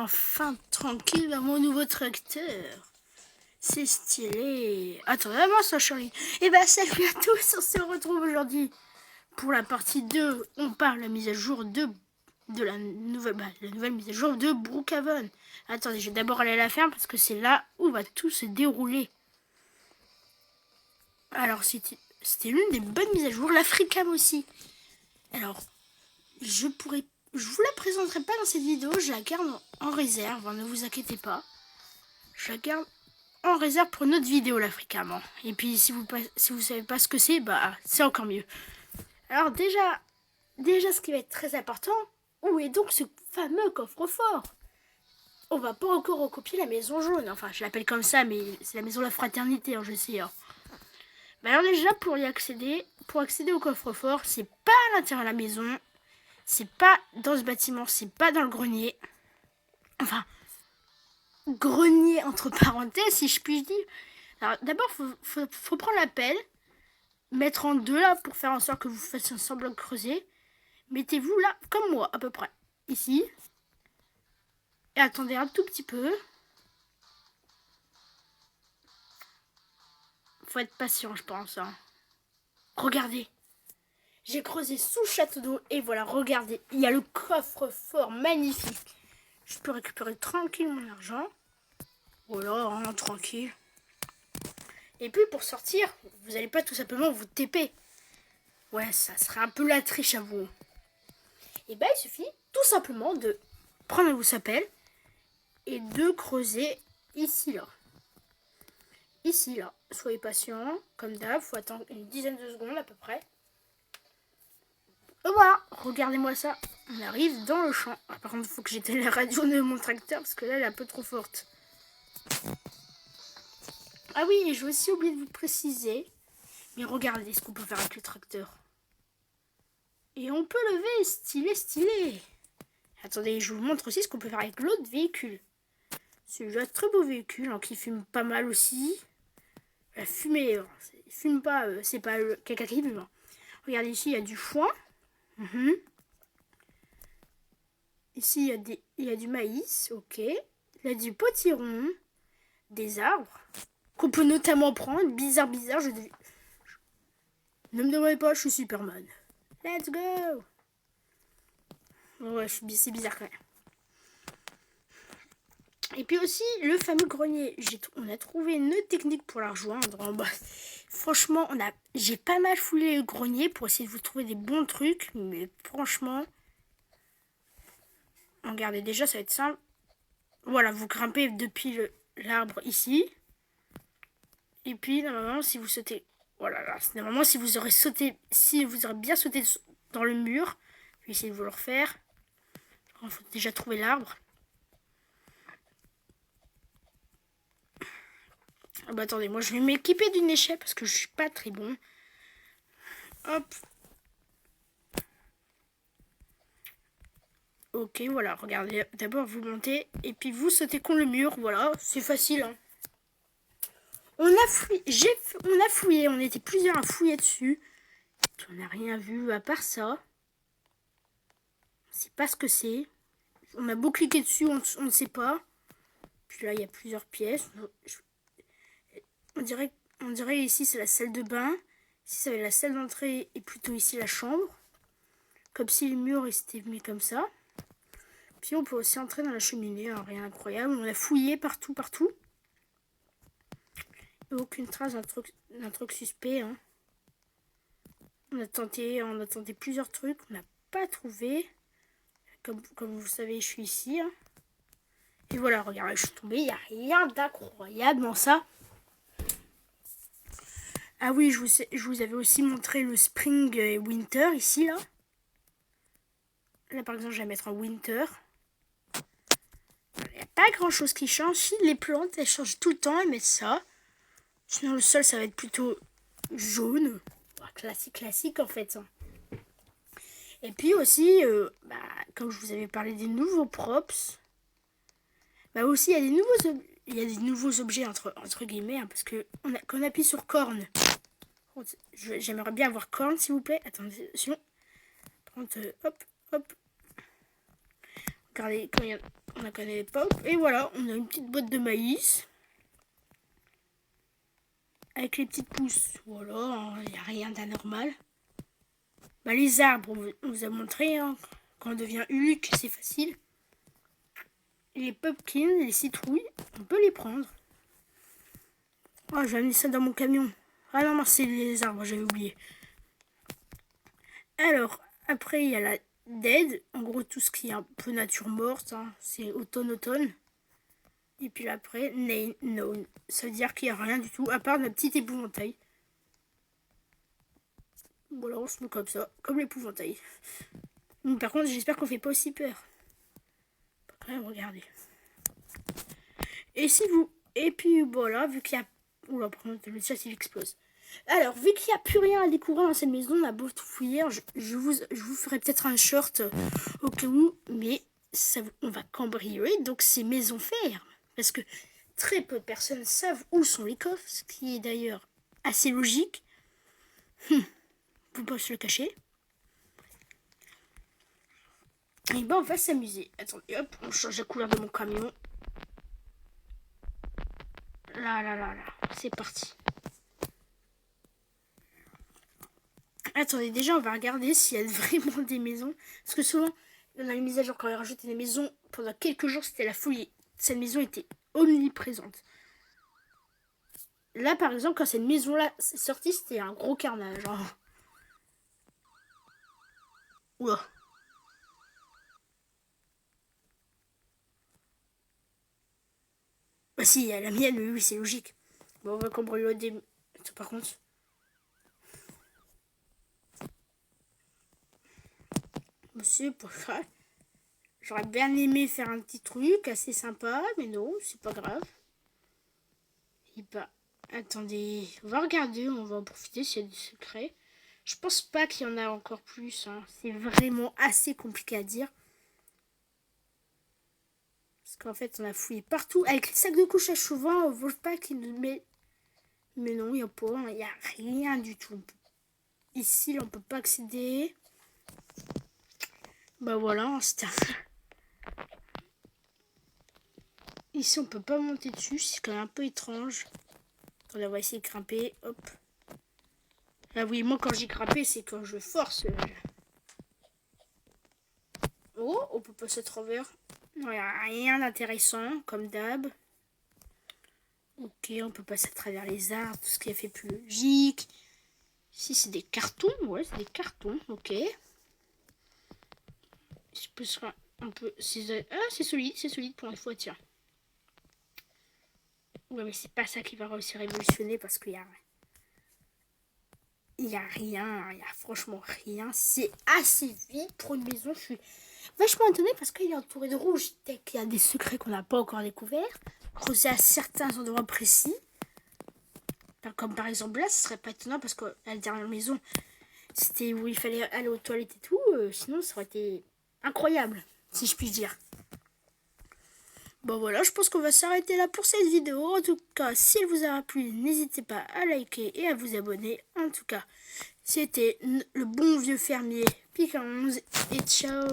enfin tranquille dans mon nouveau tracteur. C'est stylé. Attends, vraiment ça chérie. Et bah salut à tous, on se retrouve aujourd'hui pour la partie 2. On parle de la mise à jour de la nouvelle mise à jour de Brookhaven. Attendez, je vais d'abord aller à la ferme parce que c'est là où va tout se dérouler. Alors c'était l'une des bonnes mises à jour, la Freecam aussi. Alors, je vous la présenterai pas dans cette vidéo, je la garde en réserve, ne vous inquiétez pas. Je la garde en réserve pour une autre vidéo, la Freecam. Et puis si vous savez pas ce que c'est, bah c'est encore mieux. Alors déjà ce qui va être très important, où est donc ce fameux coffre-fort? On va pas encore recopier la maison jaune, enfin je l'appelle comme ça, mais c'est la maison de la fraternité, je sais. Mais alors déjà pour accéder au coffre-fort, c'est pas à l'intérieur de la maison, c'est pas dans ce bâtiment, c'est pas dans le grenier. Enfin, grenier entre parenthèses, si je puis dire. Alors d'abord, faut prendre la pelle, mettre en deux là pour faire en sorte que vous fassiez un semblant de creuser. Mettez-vous là, comme moi, à peu près, ici. Et attendez un tout petit peu. Faut être patient, je pense. Regardez. J'ai creusé sous le château d'eau et voilà, regardez. Il y a le coffre-fort magnifique. Je peux récupérer tranquille mon argent. Voilà, tranquille. Et puis pour sortir, vous n'allez pas tout simplement vous TP. Ouais, ça serait un peu la triche à vous. Et ben il suffit tout simplement de prendre un sapelle et de creuser ici là. Ici là. Soyez patient, comme d'hab, faut attendre une dizaine de secondes à peu près. Et voilà, regardez-moi ça. On arrive dans le champ. Ah, par contre, il faut que j'éteigne la radio de mon tracteur parce que là, elle est un peu trop forte. Ah oui, et j'ai aussi oublié de vous préciser. Mais regardez ce qu'on peut faire avec le tracteur. Et on peut lever, stylé. Attendez, je vous montre aussi ce qu'on peut faire avec l'autre véhicule. C'est un très beau véhicule qui fume pas mal aussi. La fumée, il fume pas, c'est pas le caca qui fume. Regardez ici, il y a du foin. Ici, il y a du maïs, ok. Il y a du potiron, des arbres, qu'on peut notamment prendre. Bizarre. Ne me demandez pas, je suis Superman. Let's go! Ouais, c'est bizarre quand même. Et puis aussi, le fameux grenier. On a trouvé une autre technique pour la rejoindre. Bah, franchement, j'ai pas mal foulé le grenier pour essayer de vous trouver des bons trucs. Mais franchement, regardez, déjà, ça va être simple. Voilà, vous grimpez depuis l'arbre ici. Et puis, normalement, si vous sautez... Voilà, là, normalement, si vous aurez bien sauté dans le mur, je vais essayer de vous le refaire. Il faut déjà trouver l'arbre. Ah bah attendez, moi je vais m'équiper d'une échelle parce que je suis pas très bon. Hop. Ok, voilà, regardez, d'abord vous montez et puis vous sautez contre le mur, voilà, c'est facile. On a fouillé, on était plusieurs à fouiller dessus. On n'a rien vu à part ça. On sait pas ce que c'est. On a beau cliquer dessus, on ne sait pas. Puis là, il y a plusieurs pièces. On dirait ici, c'est la salle de bain. Ici, ça va être la salle d'entrée et plutôt ici, la chambre. Comme si le mur était mis comme ça. Puis on peut aussi entrer dans la cheminée, rien d'incroyable. On a fouillé partout. Aucune trace d'un truc suspect. On a tenté plusieurs trucs, on n'a pas trouvé. Comme vous savez, je suis ici. Et voilà, regardez, je suis tombée. Il n'y a rien d'incroyable dans ça. Ah oui, je vous avais aussi montré le spring et winter ici, là. Là, par exemple, je vais mettre en winter. Il n'y a pas grand-chose qui change. Si les plantes, elles changent tout le temps, elles mettent ça. Sinon, le sol, ça va être plutôt jaune. Classique, en fait. Et puis aussi, comme je vous avais parlé des nouveaux props, aussi il y a des nouveaux objets entre guillemets, parce que quand on appuie sur corne, j'aimerais bien avoir corne s'il vous plaît. Attention, hop. Regardez, on a quand même pas. Et voilà, on a une petite boîte de maïs. Avec les petites pousses. Voilà, il n'y a rien d'anormal. Bah, les arbres, on vous a montré. Hein, quand on devient Hulk, c'est facile. Et les pumpkins, les citrouilles, on peut les prendre. Oh, je vais amener ça dans mon camion. Ah non, c'est les arbres, j'avais oublié. Alors, après, il y a la dead. En gros, tout ce qui est un peu nature morte. Hein, c'est automne. Et puis après, no. Ça veut dire qu'il n'y a rien du tout, à part notre petit épouvantail. Voilà, on se met comme ça, comme l'épouvantail. Par contre, j'espère qu'on fait pas aussi peur. Quand même, regardez. Et si vous... Et puis voilà, vu qu'il y a... Oula, par contre, le chat, il explose. Alors, vu qu'il n'y a plus rien à découvrir dans cette maison, on a beau tout fouiller, je vous ferai peut-être un short au cas où, mais ça, on va cambrioler, donc c'est maison ferme. Parce que très peu de personnes savent où sont les coffres, ce qui est d'ailleurs assez logique. Faut pas se le cacher. Et ben on va s'amuser. Attendez, hop, on change la couleur de mon camion. Là, c'est parti. Attendez, déjà on va regarder s'il y a vraiment des maisons. Parce que souvent, dans les mises à jour, quand on a rajouté des maisons, pendant quelques jours, c'était la folie. Cette maison était omniprésente. Là, par exemple, quand cette maison-là est sortie, c'était un gros carnage. Hein. Oula. Bah si, il y a la mienne, oui, c'est logique. Bon, on va cambrioler des... Attends, par contre... C'est pas grave. J'aurais bien aimé faire un petit truc assez sympa, mais non, c'est pas grave. Et bah, attendez, on va regarder, on va en profiter s'il y a des secrets. Je pense pas qu'il y en a encore plus, hein. C'est vraiment assez compliqué à dire. Parce qu'en fait, on a fouillé partout. Avec les sacs de couchage, souvent, au Wolfpack, il nous met... Mais non, il n'y a pas, il n'y a rien du tout. Ici, on peut pas accéder. Bah voilà, c'était... Ici, on peut pas monter dessus, c'est quand même un peu étrange. Attendez, on va essayer de grimper, hop. Ah oui, moi, quand j'ai grimpé, c'est quand je force. Oh, on peut passer à travers. Il n'y a rien d'intéressant, comme d'hab. Ok, on peut passer à travers les arbres, tout ce qui a fait plus logique. Ici, c'est des cartons. Ouais, c'est des cartons, ok. Je peux un peu... Ah, c'est solide pour une fois, tiens. Ouais, mais c'est pas ça qui va réussir à révolutionner parce qu'il y a... Il n'y a rien, il n'y a franchement rien. C'est assez vide pour une maison. Je suis vachement étonnée parce qu'il est entouré de rouge. Peut-être qu'il y a des secrets qu'on n'a pas encore découverts. Creuser à certains endroits précis. Comme par exemple là, ce serait pas étonnant parce que la dernière maison, c'était où il fallait aller aux toilettes et tout. Sinon, ça aurait été incroyable, si je puis dire. Bon voilà, je pense qu'on va s'arrêter là pour cette vidéo. En tout cas, si elle vous a plu, n'hésitez pas à liker et à vous abonner. En tout cas, c'était le bon vieux fermier Pika 11 et ciao.